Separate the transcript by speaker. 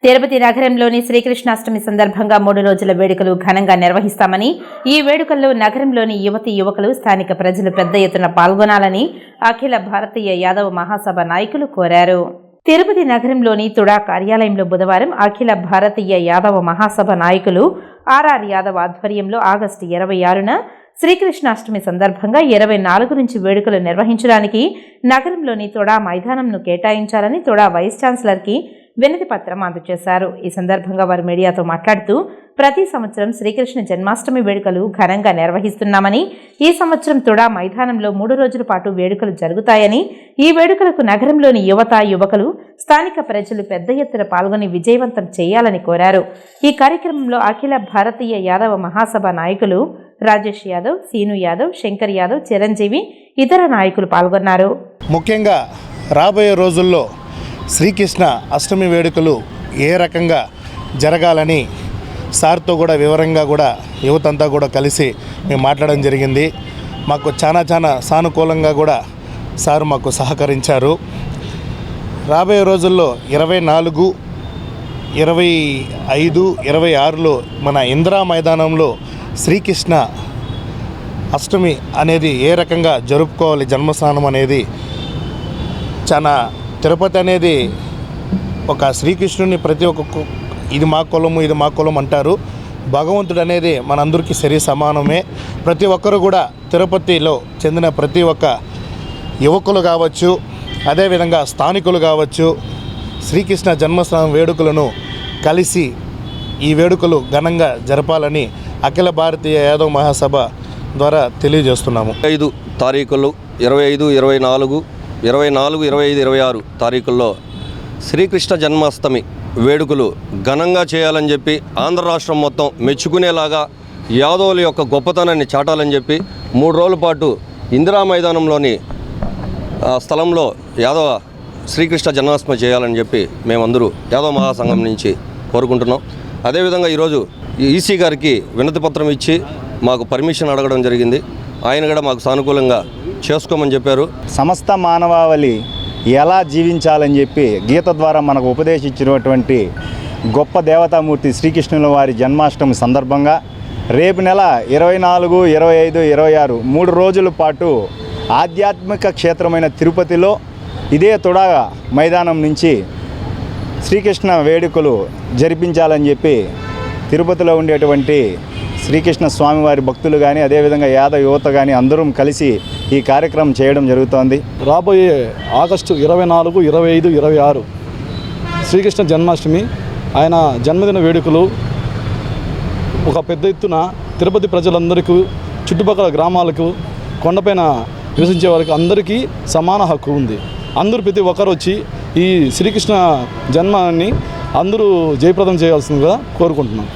Speaker 1: తిరుపతి నగరంలోని శ్రీకృష్ణాష్టమి సందర్భంగా 3 రోజుల వేడుకలు ఘనంగా నిర్వహిస్తామని, ఈ వేడుకల్లో నగరంలోని యువకులు, స్థానిక ప్రజలు పెద్ద ఎత్తున పాల్గొనాలని అఖిల భారతీయ యాదవ మహాసభ నాయకులు కోరారు. తిరుపతి నగరంలోని తుడా కార్యాలయంలో బుధవారం అఖిల భారతీయ యాదవ మహాసభ నాయకులు ఆర్ఆర్ యాదవ్ ఆధ్వర్యంలో ఆగస్టు 26న శ్రీకృష్ణాష్టమి సందర్భంగా 24 నుంచి వేడుకలు నిర్వహించడానికి నగరంలోని తుడా మైదానంను కేటాయించాలని తుడా వైస్ ఛాన్సలర్కి వినతి పత్రం అందజేశారు. ఈ సందర్భంగా వారు మీడియాతో మాట్లాడుతూ, ప్రతి సంవత్సరం శ్రీకృష్ణ జన్మాష్టమి వేడుకలు ఘనంగా నిర్వహిస్తున్నామని, ఈ సంవత్సరం తుడా మైదానంలో 3 రోజుల పాటు వేడుకలు జరుగుతాయని, ఈ వేడుకలకు నగరంలోని యువకులు, స్థానిక ప్రజలు పెద్ద ఎత్తున పాల్గొని విజయవంతం చేయాలని కోరారు. ఈ కార్యక్రమంలో అఖిల భారతీయ యాదవ మహాసభ నాయకులు రాజేష్ యాదవ్, సీను యాదవ్, శంకర్ యాదవ్, చిరంజీవి, ఇతర నాయకులు పాల్గొన్నారు.
Speaker 2: ముఖ్యంగా రాబోయే రోజుల్లో శ్రీకృష్ణ అష్టమి వేడుకలు ఏ రకంగా జరగాలని సార్తో కూడా వివరంగా కూడా యువతంతా కూడా కలిసి మేము మాట్లాడడం జరిగింది. మాకు చాలా సానుకూలంగా కూడా సారు మాకు సహకరించారు. రాబోయే రోజుల్లో 24, 25, 26లో మన ఇందిరా మైదానంలో శ్రీకృష్ణ అష్టమి అనేది ఏ రకంగా జరుపుకోవాలి, జన్మస్థానం అనేది చాలా తిరుపతి అనేది ఒక శ్రీకృష్ణుని ప్రతి ఒక్క ఇది మా కులం అంటారు. భగవంతుడు అనేది మనందరికీ సరి సమానమే. ప్రతి ఒక్కరు కూడా తిరుపతిలో చెందిన ప్రతి ఒక్క యువకులు కావచ్చు, అదేవిధంగా స్థానికులు కావచ్చు, శ్రీకృష్ణ జన్మస్థానం వేడుకలను కలిసి ఈ వేడుకలు ఘనంగా జరపాలని అఖిల భారతీయ యాదవ మహాసభ ద్వారా తెలియజేస్తున్నాము.
Speaker 3: 5 తారీఖులు 25, 24, 25, 26 తారీఖుల్లో శ్రీకృష్ణ జన్మాష్టమి వేడుకలు ఘనంగా చేయాలని చెప్పి ఆంధ్ర రాష్ట్రం మొత్తం మెచ్చుకునేలాగా యాదవుల యొక్క గొప్పతనాన్ని చాటాలని చెప్పి 3 రోజుల పాటు ఇందిరా మైదానంలోని స్థలంలో యాదవ శ్రీకృష్ణ జన్మాష్టమి చేయాలని చెప్పి మేమందరూ యాదవ మహాసంఘం నుంచి కోరుకుంటున్నాం. అదేవిధంగా ఈరోజు ఈసీ గారికి వినతి పత్రం ఇచ్చి మాకు పర్మిషన్ అడగడం జరిగింది. ఆయన కూడా మాకు సానుకూలంగా చేసుకోమని చెప్పారు.
Speaker 4: సమస్త మానవాళి ఎలా జీవించాలని చెప్పి గీత ద్వారా మనకు ఉపదేశించినటువంటి గొప్ప దేవతామూర్తి శ్రీకృష్ణుల వారి జన్మాష్టమి సందర్భంగా రేపు నెల 24, 25, 26 3 రోజుల పాటు ఆధ్యాత్మిక క్షేత్రమైన తిరుపతిలో ఇదే తుడా మైదానం నుంచి శ్రీకృష్ణ వేడుకలు జరిపించాలని చెప్పి తిరుపతిలో ఉండేటువంటి శ్రీకృష్ణ స్వామివారి భక్తులు కానీ, అదేవిధంగా యాదవ యువత కానీ అందరం కలిసి ఈ కార్యక్రమం చేయడం జరుగుతోంది.
Speaker 5: రాబోయే ఆగస్టు 24, 25, 26 శ్రీకృష్ణ జన్మాష్టమి ఆయన జన్మదిన వేడుకలు ఒక పెద్ద ఎత్తున తిరుపతి ప్రజలందరికీ, చుట్టుపక్కల గ్రామాలకు, కొండపైన నివసించే వారికి అందరికీ సమాన హక్కు ఉంది. అందరూ ప్రతి ఒక్కరు వచ్చి ఈ శ్రీకృష్ణ జన్మాన్ని అందరూ జయప్రదం చేయాల్సిందిగా కోరుకుంటున్నాం.